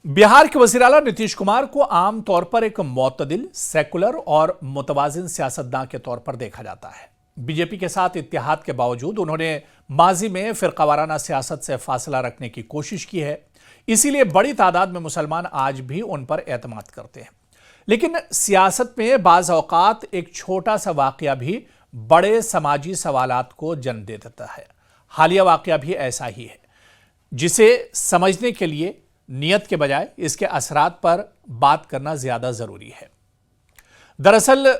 बिहार के वज़ीर आला नीतीश कुमार को आम तौर पर एक मुतदिल, सेकुलर और मुतवाज़िन सियासतदान के तौर पर देखा जाता है। बीजेपी के साथ इत्तेहाद के बावजूद उन्होंने माजी में फिरकावाराना सियासत से फासला रखने की कोशिश की है। इसीलिए बड़ी तादाद में मुसलमान आज भी उन पर एतमाद करते हैं। लेकिन सियासत में बाज़ औक़ात एक छोटा सा वाक़या भी बड़े समाजी सवालात को जन्म दे देता है। हालिया वाक़या भी ऐसा ही है, जिसे समझने के लिए नियत के बजाय इसके असरात पर बात करना ज्यादा जरूरी है। दरअसल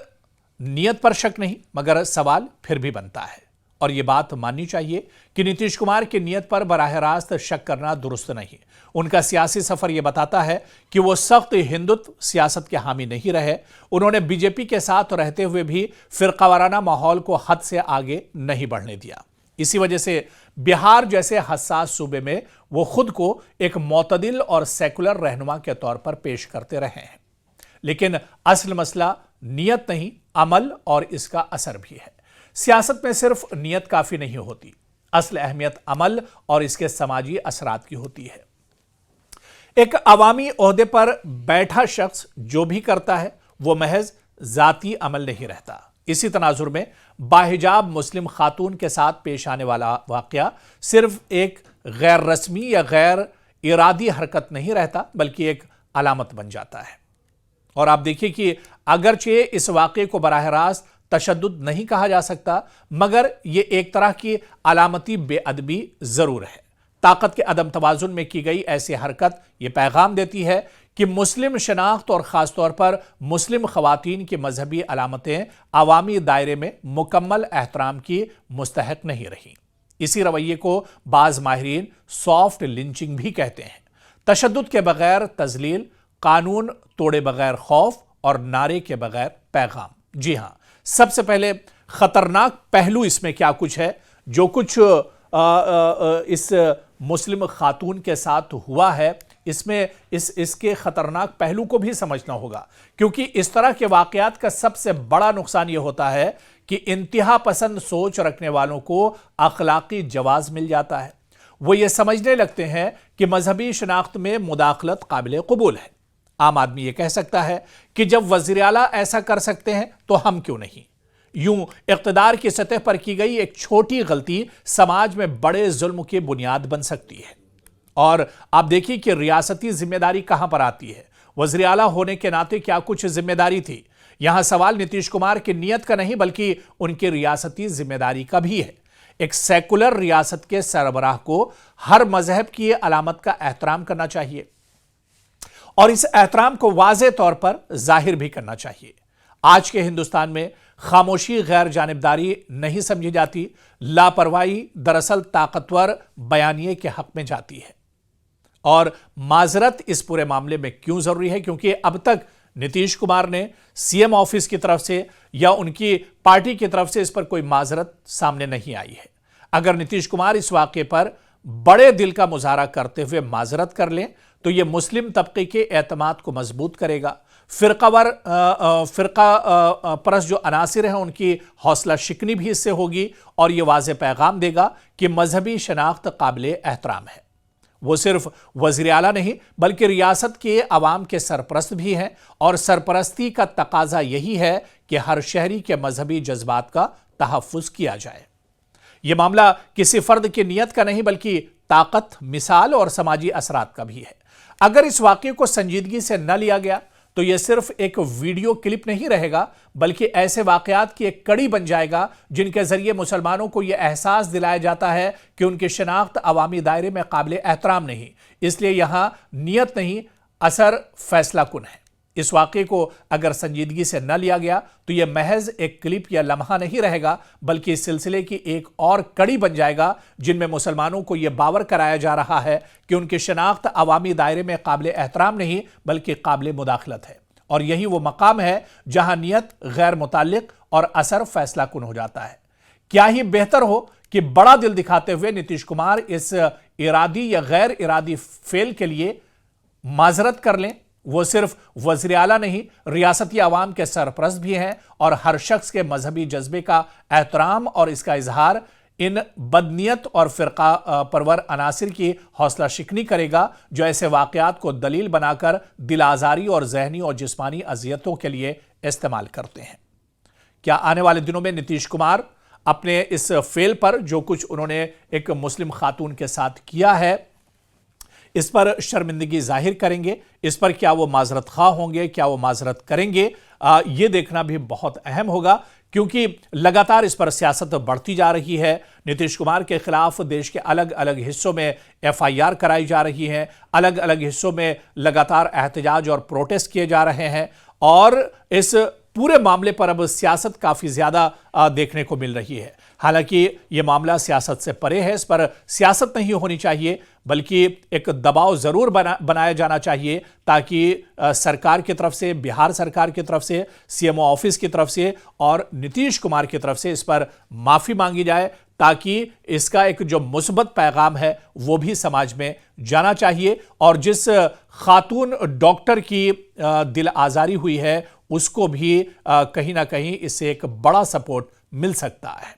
नियत पर शक नहीं, मगर सवाल फिर भी बनता है और यह बात माननी चाहिए कि नीतीश कुमार की नियत पर बराह रास्त शक करना दुरुस्त नहीं। उनका सियासी सफर यह बताता है कि वो सख्त हिंदुत्व सियासत के हामी नहीं रहे। उन्होंने बीजेपी के साथ रहते हुए भी फिरकावाराना माहौल को हद से आगे नहीं बढ़ने दिया। इसी वजह से बिहार जैसे हसास सूबे में वो खुद को एक मुतदिल और सेकुलर रहनुमा के तौर पर पेश करते रहे हैं। लेकिन असल मसला नियत नहीं, अमल और इसका असर भी है। सियासत में सिर्फ नियत काफी नहीं होती, असल अहमियत अमल और इसके समाजी असरात की होती है। एक अवामी ओहदे पर बैठा शख्स जो भी करता है वो महज जाती अमल नहीं रहता। इसी तनाजुर में बाहिजाब मुस्लिम खातून के साथ पेश आने वाला वाकया सिर्फ एक गैर रस्मी या गैर इरादी हरकत नहीं रहता, बल्कि एक अलामत बन जाता है। और आप देखिए कि अगरचे इस वाकये को बराह रास्त तशद्दुद नहीं कहा जा सकता, मगर यह एक तरह की अलामती बेअदबी जरूर है। ताकत के अदम तवाजुन में की गई ऐसी हरकत यह पैगाम देती है कि मुस्लिम शनाख्त और ख़ास तौर पर मुस्लिम ख़वातीन की मजहबी अलामतें अवामी दायरे में मुकम्मल एहतराम की मुस्तहक नहीं रहीं। इसी रवैये को बाज़ माहिरीन सॉफ्ट लिंचिंग भी कहते हैं। तशद्दुद के बगैर तजलील, कानून तोड़े बगैर खौफ और नारे के बगैर पैगाम। जी हाँ, सबसे पहले ख़तरनाक पहलू इसमें क्या कुछ है, जो कुछ इस मुस्लिम खातून के साथ हुआ है, इसमें इसके खतरनाक पहलू को भी समझना होगा। क्योंकि इस तरह के वाकयात का सबसे बड़ा नुकसान यह होता है कि इंतहा पसंद सोच रखने वालों को अखलाकी जवाज मिल जाता है। वो ये समझने लगते हैं कि मजहबी शनाख्त में मुदाखलत काबिल कबूल है। आम आदमी ये कह सकता है कि जब वज़ीर आला ऐसा कर सकते हैं तो हम क्यों नहीं। यूं इक़्तिदार की सतह पर की गई एक छोटी गलती समाज में बड़े जुल्म की बुनियाद बन सकती है। और आप देखिए कि रियासती जिम्मेदारी कहां पर आती है। वज़ीर आला होने के नाते क्या कुछ जिम्मेदारी थी। यहां सवाल नीतीश कुमार की नीयत का नहीं, बल्कि उनकी रियासती जिम्मेदारी का भी है। एक सेकुलर रियासत के सरबराह को हर मजहब की अलामत का एहतराम करना चाहिए और इस एहतराम को वाज़ेह तौर पर जाहिर भी करना चाहिए। आज के हिंदुस्तान में खामोशी गैर जानिबदारी नहीं समझी जाती। लापरवाही दरअसल ताकतवर बयानिए के हक में जाती है। और माजरत इस पूरे मामले में क्यों जरूरी है? क्योंकि अब तक नीतीश कुमार ने सीएम ऑफिस की तरफ से या उनकी पार्टी की तरफ से इस पर कोई माजरत सामने नहीं आई है। अगर नीतीश कुमार इस वाक़े पर बड़े दिल का मुजाहरा करते हुए माजरत कर लें तो यह मुस्लिम तबके के एतमाद को मजबूत करेगा। फिरका परस्त जो अनासिर हैं उनकी हौसला शिकनी भी इससे होगी और यह वाज़ेह पैगाम देगा कि मजहबी शनाख्त काबिले एहतराम है। वो सिर्फ वज़ीर आला नहीं, बल्कि रियासत के अवाम के सरपरस्त भी हैं और सरपरस्ती का तकाजा यही है कि हर शहरी के मजहबी जज्बात का तहफ़्फ़ुज़ किया जाए। यह मामला किसी फर्द की नीयत का नहीं, बल्कि ताकत, मिसाल और समाजी असरात का भी है। अगर इस वाक़ये को संजीदगी से न लिया गया तो यह सिर्फ एक वीडियो क्लिप नहीं रहेगा, बल्कि ऐसे वाकयात की एक कड़ी बन जाएगा जिनके जरिए मुसलमानों को यह एहसास दिलाया जाता है कि उनकी शनाख्त अवामी दायरे में काबिल एहतराम नहीं। इसलिए यहां नियत नहीं, असर फैसला कुन है। इस वाक़ये को अगर संजीदगी से न लिया गया तो यह महज एक क्लिप या लम्हा नहीं रहेगा, बल्कि इस सिलसिले की एक और कड़ी बन जाएगा जिनमें मुसलमानों को यह बावर कराया जा रहा है कि उनकी शनाख्त अवामी दायरे में काबिल एहतराम नहीं, बल्कि काबिल मुदाखलत है। और यही वो मकाम है जहां नियत गैर मुताल्लिक और असर फैसला कुन हो जाता है। क्या ही बेहतर हो कि बड़ा दिल दिखाते हुए नीतीश कुमार इस इरादी या गैर इरादी फेल के लिए माजरत कर लें। वो सिर्फ वज़ीर आला नहीं, रियासती अवाम के सरपरस्त भी हैं और हर शख्स के मजहबी जज्बे का एहतराम और इसका इजहार इन बदनीयत और फ़िरका परवर अनासिर की हौसला शिकनी करेगा जो ऐसे वाक़यात को दलील बनाकर दिल आज़ारी और ज़हनी और जिस्मानी अज़ियतों के लिए इस्तेमाल करते हैं। क्या आने वाले दिनों में नीतीश कुमार अपने इस फेल पर, जो कुछ उन्होंने एक मुस्लिम खातून के साथ किया है, इस पर शर्मिंदगी जाहिर करेंगे? इस पर क्या वो माजरत खा होंगे, क्या वो माजरत करेंगे? ये देखना भी बहुत अहम होगा, क्योंकि लगातार इस पर सियासत बढ़ती जा रही है। नीतीश कुमार के खिलाफ देश के अलग अलग हिस्सों में FIR कराई जा रही है, अलग अलग हिस्सों में लगातार एहतजाज और प्रोटेस्ट किए जा रहे हैं, और इस पूरे मामले पर अब सियासत काफ़ी ज़्यादा देखने को मिल रही है। हालांकि ये मामला सियासत से परे है, इस पर सियासत नहीं होनी चाहिए, बल्कि एक दबाव ज़रूर बनाया जाना चाहिए, ताकि सरकार की तरफ से, बिहार सरकार की तरफ से, CMO ऑफिस की तरफ से और नीतीश कुमार की तरफ से इस पर माफ़ी मांगी जाए, ताकि इसका एक जो मुस्बत पैगाम है वो भी समाज में जाना चाहिए, और जिस खातून डॉक्टर की दिल आज़ारी हुई है उसको भी कहीं ना कहीं इससे एक बड़ा सपोर्ट मिल सकता है।